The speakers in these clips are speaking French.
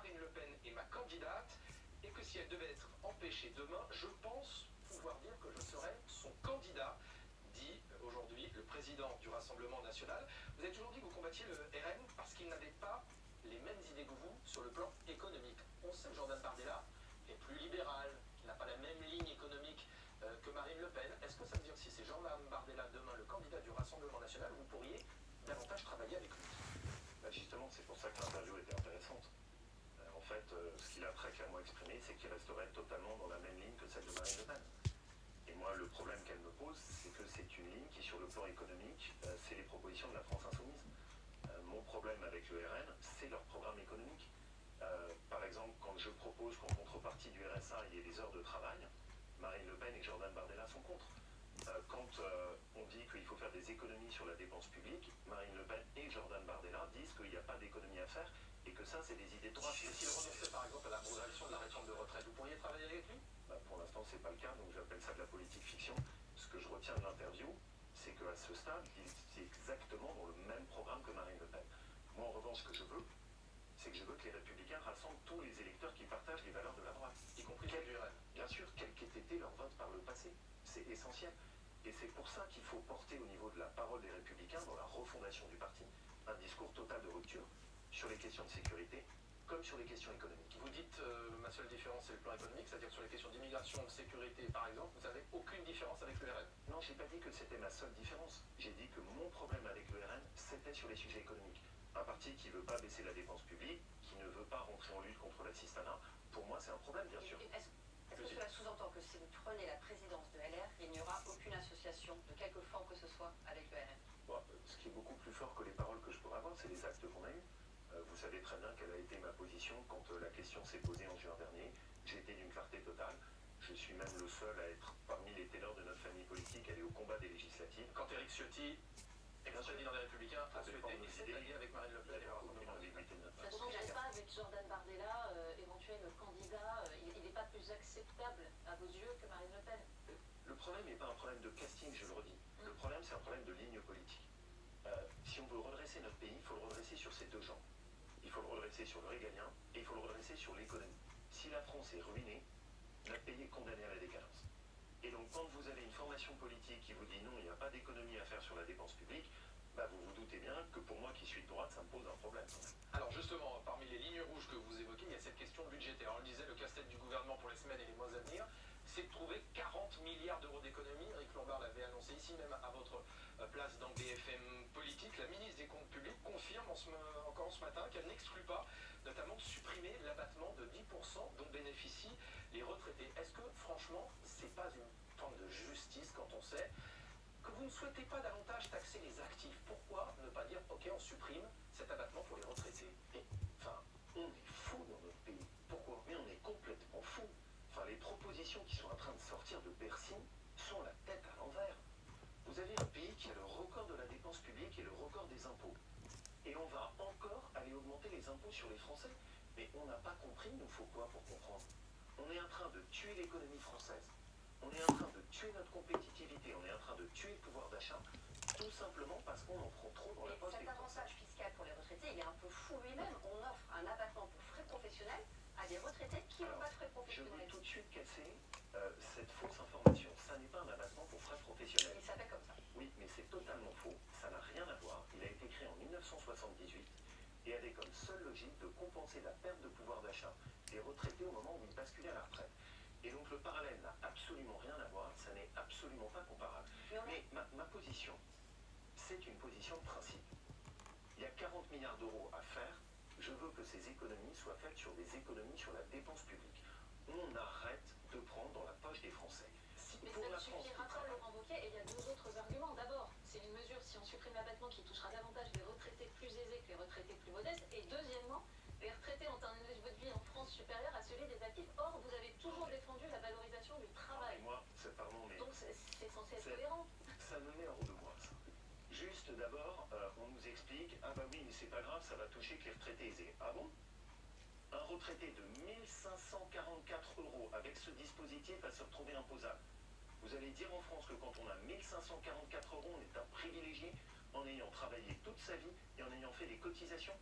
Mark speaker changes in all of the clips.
Speaker 1: Marine Le Pen est ma candidate et que si elle devait être empêchée demain, je pense pouvoir dire que je serai son candidat, dit aujourd'hui le président du Rassemblement national. Vous avez toujours dit que vous combattiez le RN parce qu'il n'avait pas les mêmes idées que vous sur le plan économique. On sait que Jordan Bardella est plus libéral, qu'il n'a pas la même ligne économique que Marine Le Pen. Est-ce que ça veut dire que si c'est Jordan Bardella demain le candidat du Rassemblement national, vous pourriez davantage travailler avec lui?
Speaker 2: Justement, c'est pour ça que l'interview était intéressante. En fait, ce qu'il a très clairement exprimé, c'est qu'il resterait totalement dans la même ligne que celle de Marine Le Pen. Et moi, le problème qu'elle me pose, c'est que c'est une ligne qui, sur le plan économique, c'est les propositions de la France insoumise. Mon problème avec le RN, c'est leur programme économique. Par exemple, quand je propose qu'en contrepartie du RSA, il y ait des heures de travail, Marine Le Pen et Jordan Bardella sont contre. Quand on dit qu'il faut faire des économies sur la dépense publique, Marine Le Pen et Jordan Bardella disent qu'il n'y a pas d'économie à faire et que ça, c'est des idées droites.
Speaker 1: S'il renonçait par exemple à la progression de la réforme de retraite, vous pourriez travailler avec lui?
Speaker 2: Pour l'instant, c'est pas le cas, donc j'appelle ça de la politique fiction. Ce que je retiens de l'interview, c'est qu'à ce stade, il est exactement dans le même programme que Marine Le Pen. Moi, en revanche, ce que je veux, c'est que je veux que les Républicains rassemblent tous les électeurs qui partagent les valeurs de la droite.
Speaker 1: Y compris celles du RN.
Speaker 2: Bien sûr, quel qu'ait été leur vote par le passé. C'est essentiel. Et c'est pour ça qu'il faut porter au niveau de la parole des Républicains, dans la refondation du parti, un discours total de rupture sur les questions de sécurité, comme sur les questions économiques.
Speaker 1: Vous dites, ma seule différence, c'est le plan économique, c'est-à-dire sur les questions d'immigration, de sécurité, par exemple, vous n'avez aucune différence avec le RN?
Speaker 2: Non, j'ai pas dit que c'était ma seule différence. J'ai dit que mon problème avec le RN, c'était sur les sujets économiques. Un parti qui ne veut pas baisser la dépense publique, qui ne veut pas rentrer en lutte contre l'assistanat, pour moi, c'est un problème, bien sûr.
Speaker 3: Est-ce que cela sous-entend que si vous prenez la présidence de LR, il n'y aura aucune association, de quelque forme que ce soit, avec le RN?
Speaker 2: Bon, ce qui est beaucoup plus fort que les paroles que je pourrais avoir, c'est les actes qu'on a eus. Vous savez très bien quelle a été ma position quand la question s'est posée en juin dernier. J'ai été d'une clarté totale. Je suis même le seul à être parmi les ténors de notre famille politique, aller au combat des législatives.
Speaker 1: Quand Éric Ciotti, ex-président des Républicains, a souhaité s'allier avec Marine Le Pen,
Speaker 3: Ça ne changerait pas avec Jordan Bardella, éventuel candidat, il n'est pas plus acceptable à vos yeux que Marine Le Pen?
Speaker 2: Le problème n'est pas un problème de casting, je le redis. Le problème, c'est un problème de ligne politique. Si on veut redresser notre pays, il faut le redresser sur ces deux jambes. Il faut le redresser sur le régalien et il faut le redresser sur l'économie. Si la France est ruinée, notre pays est condamné à la décadence. Et donc quand vous avez une formation politique qui vous dit non, il n'y a pas d'économie à faire sur la dépense publique, vous vous doutez bien que pour moi qui suis de droite, ça me pose un problème.
Speaker 1: Alors justement, parmi les lignes rouges que vous évoquez, il y a cette question budgétaire. On le disait, le casse-tête du gouvernement pour les semaines et les mois à venir, c'est de trouver 40 milliards d'euros d'économies. Eric Lombard l'avait annoncé ici même à votre place dans BFM Politique. La ministre des Comptes Publics confirme encore ce matin qu'elle n'exclut pas notamment de supprimer l'abattement de 10% dont bénéficient les retraités. Est-ce que franchement, c'est pas une forme de justice quand on sait que vous ne souhaitez pas davantage taxer les actifs? Pourquoi ne pas dire ok, on supprime cet abattement pour les retraités?
Speaker 2: On est fou dans notre pays. Pourquoi? Mais on est complètement fou. Les propositions qui sont en train de sortir de Bercy sont la tête à l'envers. Vous avez un pays qui a le record de la dépense publique et le record des impôts. Et on va encore aller augmenter les impôts sur les Français. Mais on n'a pas compris, il nous faut quoi pour comprendre? On est en train de tuer l'économie française. On est en train de tuer notre compétitivité. On est en train de tuer le pouvoir d'achat. Tout simplement parce qu'on en prend trop dans la poche.
Speaker 3: Cet avantage fiscal pour les retraités, il est un peu fou lui-même. On offre un abattement pour frais professionnels à des retraités qui n'ont pas de frais
Speaker 2: Je
Speaker 3: professionnels.
Speaker 2: veux tout de suite casser cette fausse information. Ça n'est pas un abattement pour frais professionnels.
Speaker 3: Il s'appelle comme ça.
Speaker 2: Oui, mais c'est totalement faux. Ça n'a rien à voir. Il a été créé en 1978 et avait comme seule logique de compenser la perte de pouvoir d'achat des retraités au moment où ils basculaient à la retraite. Et donc le parallèle n'a absolument rien à voir. Ça n'est absolument pas comparable. Mais ma position, c'est une position de principe. Il y a 40 milliards d'euros à faire. Je veux que ces économies soient faites sur des économies sur la dépense publique. On arrête de prendre dans la poche des Français.
Speaker 3: Mais ça ne suffira pas, Laurent Wauquiez, et il y a deux autres arguments. D'abord, c'est une mesure, si on supprime l'abattement, qui touchera davantage les retraités plus aisés que les retraités plus modestes. Et deuxièmement, les retraités ont un niveau de vie en France supérieur à celui des actifs. Or, vous avez toujours défendu la valorisation du travail.
Speaker 2: Moi, pardon, mais
Speaker 3: donc c'est censé être cohérent.
Speaker 2: Ça me met hors de moi, ça. Juste d'abord, on nous explique, ah bah oui, mais c'est pas grave, ça va toucher que les retraités aisés. Ah bon? Un retraité de 1544 euros avec ce dispositif va se retrouver imposable. Vous allez dire en France que quand on a 1544 euros, on est un privilégié en ayant travaillé toute sa vie et en ayant fait des cotisations?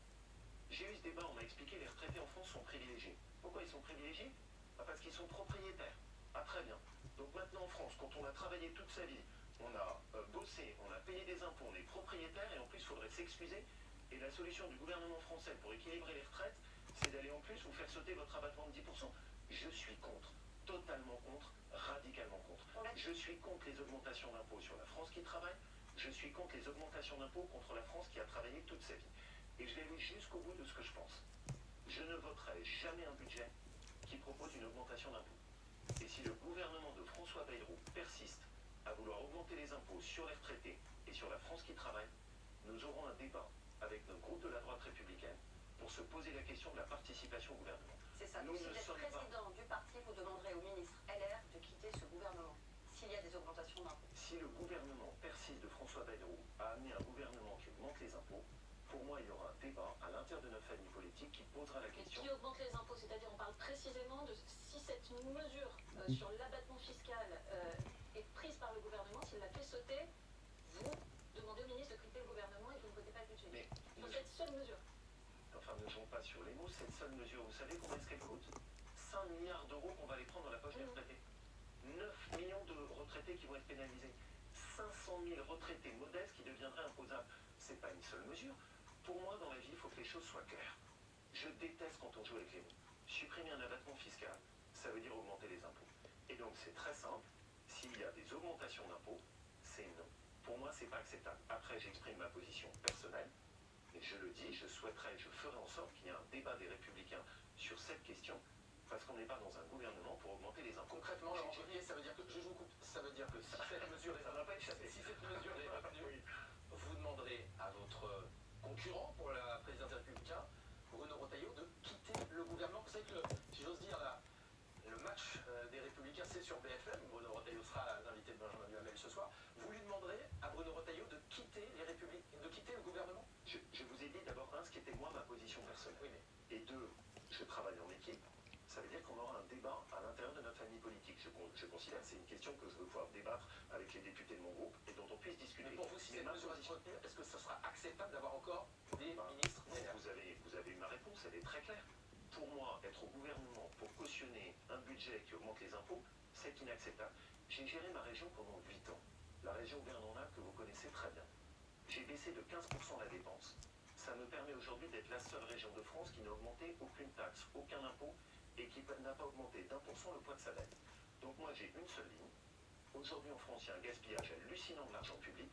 Speaker 2: J'ai eu ce débat, on m'a expliqué les retraités en France sont privilégiés. Pourquoi ils sont privilégiés? Parce qu'ils sont propriétaires. Ah très bien. Donc maintenant en France, quand on a travaillé toute sa vie, on a bossé, on a payé des impôts, on est propriétaire et en plus il faudrait s'excuser. Et la solution du gouvernement français pour équilibrer les retraites, c'est d'aller en plus vous faire sauter votre abattement de 10%. Je suis contre, totalement contre, radicalement contre. Je suis contre les augmentations d'impôts sur la France qui travaille. Je suis contre les augmentations d'impôts contre la France qui a travaillé toute sa vie. Et je vais aller jusqu'au bout de ce que je pense. Je ne voterai jamais un budget qui propose une augmentation d'impôts. Et si le gouvernement de François Bayrou persiste à vouloir augmenter les impôts sur les retraités et sur la France qui travaille, nous aurons un débat avec notre groupe de la droite républicaine pour se poser la question de la participation au gouvernement.
Speaker 4: C'est ça.
Speaker 2: Nous
Speaker 4: si
Speaker 2: ne
Speaker 4: vous êtes
Speaker 2: sommes
Speaker 4: président du parti, vous demanderez au ministre LR de quitter ce gouvernement s'il y a des augmentations d'impôts.
Speaker 2: Si le gouvernement persiste de François Bayrou à amener un gouvernement qui augmente les impôts, pour moi il y aura un débat à l'intérieur de notre famille politique qui posera la
Speaker 3: Mais
Speaker 2: question.
Speaker 3: qui augmente les impôts, c'est-à-dire on parle précisément de si cette mesure sur l'abattement fiscal est prise par le gouvernement, s'il la fait sauter, vous demandez au ministre de quitter le gouvernement et vous ne votez pas le budget.
Speaker 2: Mais
Speaker 3: Sur cette seule mesure.
Speaker 2: enfin, ne jouons pas sur les mots, cette seule mesure, vous savez combien est-ce qu'elle coûte? 5 milliards d'euros qu'on va les prendre dans la poche des retraités. 9 millions de retraités qui vont être pénalisés. 500 000 retraités modestes qui deviendraient imposables. C'est pas une seule mesure. Pour moi, dans la vie, il faut que les choses soient claires. Je déteste quand on joue avec les mots. Supprimer un abattement fiscal, ça veut dire augmenter les impôts. Et donc, c'est très simple. S'il y a des augmentations d'impôts, c'est non. Pour moi, c'est pas acceptable. Après, j'exprime ma position personnelle. Et je le dis, je souhaiterais, je ferai en sorte qu'il y ait un débat des Républicains sur cette question, parce qu'on n'est pas dans un gouvernement pour augmenter les impôts.
Speaker 1: Concrètement, Laurent Wauquiez, ça veut dire que, je vous coupe, ça veut dire que si cette mesure
Speaker 2: Ça n'a pas échappé.
Speaker 1: si cette mesure est retenue, vous demanderez à votre concurrent pour la présidence des Républicains, Bruno Retailleau, de quitter le gouvernement. Vous savez que, si j'ose dire, le match des Républicains, c'est sur BFM. Bruno Retailleau sera l'invité de Benjamin Duhamel ce soir. Vous lui demanderez à Bruno Retailleau de quitter les Républicains, de quitter le gouvernement.
Speaker 2: Je vous ai dit d'abord, un, ce qui était moi ma position personnelle.
Speaker 1: Oui, mais
Speaker 2: Et deux, je travaille en équipe. Ça veut dire qu'on aura un débat à l'intérieur de notre famille politique. Je considère que c'est une question que je veux pouvoir débattre avec les députés de mon groupe et dont on puisse discuter.
Speaker 1: pour vous, si
Speaker 2: Mais
Speaker 1: cette
Speaker 2: ma
Speaker 1: mesure est
Speaker 2: position-
Speaker 1: retenue, est-ce que ce sera acceptable d'avoir encore des
Speaker 2: Bah,
Speaker 1: ministres
Speaker 2: non, vous avez eu ma réponse, elle est très claire. Pour moi, être au gouvernement pour cautionner un budget qui augmente les impôts, c'est inacceptable. J'ai géré ma région pendant 8 ans. La région Auvergne-Rhône-Alpes que vous connaissez très bien. J'ai baissé de 15% la dépense. Ça me permet aujourd'hui d'être la seule région de France qui n'a augmenté aucune taxe, aucun impôt et qui n'a pas augmenté d'1% le poids de sa dette. Donc moi j'ai une seule ligne. Aujourd'hui en France il y a un gaspillage hallucinant de l'argent public.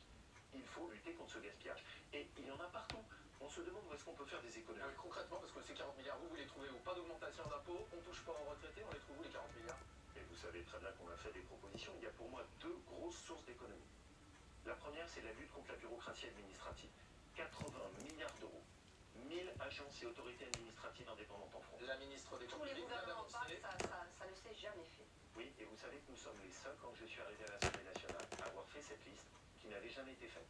Speaker 2: Il faut lutter contre ce gaspillage. Et il y en a partout. On se demande où est-ce qu'on peut faire des économies.
Speaker 1: Concrètement, parce que ces 40 milliards, vous les trouvez où? Pas d'augmentation d'impôts, on touche pas aux retraités, on les trouve où les 40 milliards?
Speaker 2: Et vous savez très bien qu'on a fait des propositions. Il y a pour moi deux grosses sources d'économie. La première, c'est la lutte contre la bureaucratie administrative. 80 milliards d'euros. 1000 agences et autorités administratives indépendantes en France.
Speaker 1: La ministre des
Speaker 4: Tous
Speaker 1: Comptes
Speaker 4: les
Speaker 1: publics vient
Speaker 4: gouvernements parlent,
Speaker 1: d'annoncer.
Speaker 4: ça ne s'est jamais fait.
Speaker 2: Oui, et vous savez que nous sommes les seuls, quand je suis arrivé à l'Assemblée nationale, à avoir fait cette liste qui n'avait jamais été faite.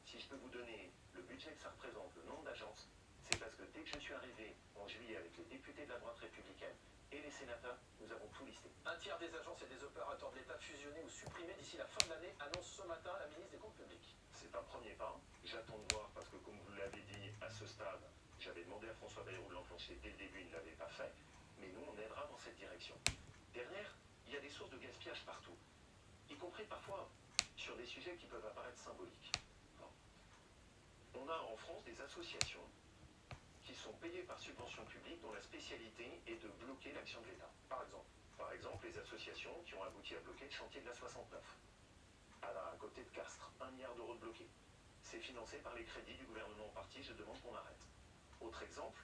Speaker 2: Si je peux vous donner le budget que ça représente, le nombre d'agences, c'est parce que dès que je suis arrivé en juillet avec les députés de la droite républicaine et les sénateurs, nous avons tout listé.
Speaker 1: Un tiers des agences et des opérateurs de l'État fusionnés ou supprimés d'ici la fin de l'année, annonce ce matin la ministre des Comptes publics.
Speaker 2: C'est un premier pas. J'attends de voir parce que, comme vous l'avez dit à ce stade, j'avais demandé à François Bayrou de l'enclencher dès le début, il ne l'avait pas fait. Mais nous, on aidera dans cette direction. Derrière, il y a des sources de gaspillage partout, y compris parfois sur des sujets qui peuvent apparaître symboliques. On a en France des associations qui sont payées par subvention publique dont la spécialité est de bloquer l'action de l'État. Par exemple, les associations qui ont abouti à bloquer le chantier de la 69, à côté de Castres, 1 milliard d'euros de bloqués. C'est financé par les crédits du gouvernement en partie, je demande qu'on arrête. Autre exemple,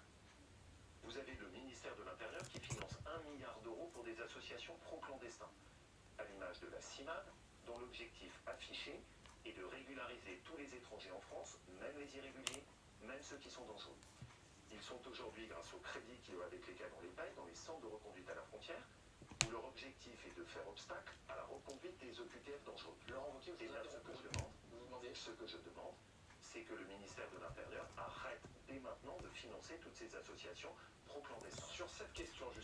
Speaker 2: vous avez le ministère de l'Intérieur qui finance 1 milliard d'euros pour des associations pro-clandestins, à l'image de la CIMAD, dont l'objectif affiché est de régulariser tous les étrangers en France, même les irréguliers, même ceux qui sont dangereux. Ils sont aujourd'hui, grâce aux crédits avec lesquels on les paye, dans les centres de reconduite à la frontière, où leur objectif est de faire obstacle à la reconduite des OQTF dangereux.
Speaker 1: Laurent Wauquiez,
Speaker 2: Et
Speaker 1: vous
Speaker 2: bien, ce que je demande, c'est que le ministère de l'Intérieur arrête dès maintenant de financer toutes ces associations pro-clandestins.
Speaker 1: sur cette question, justement.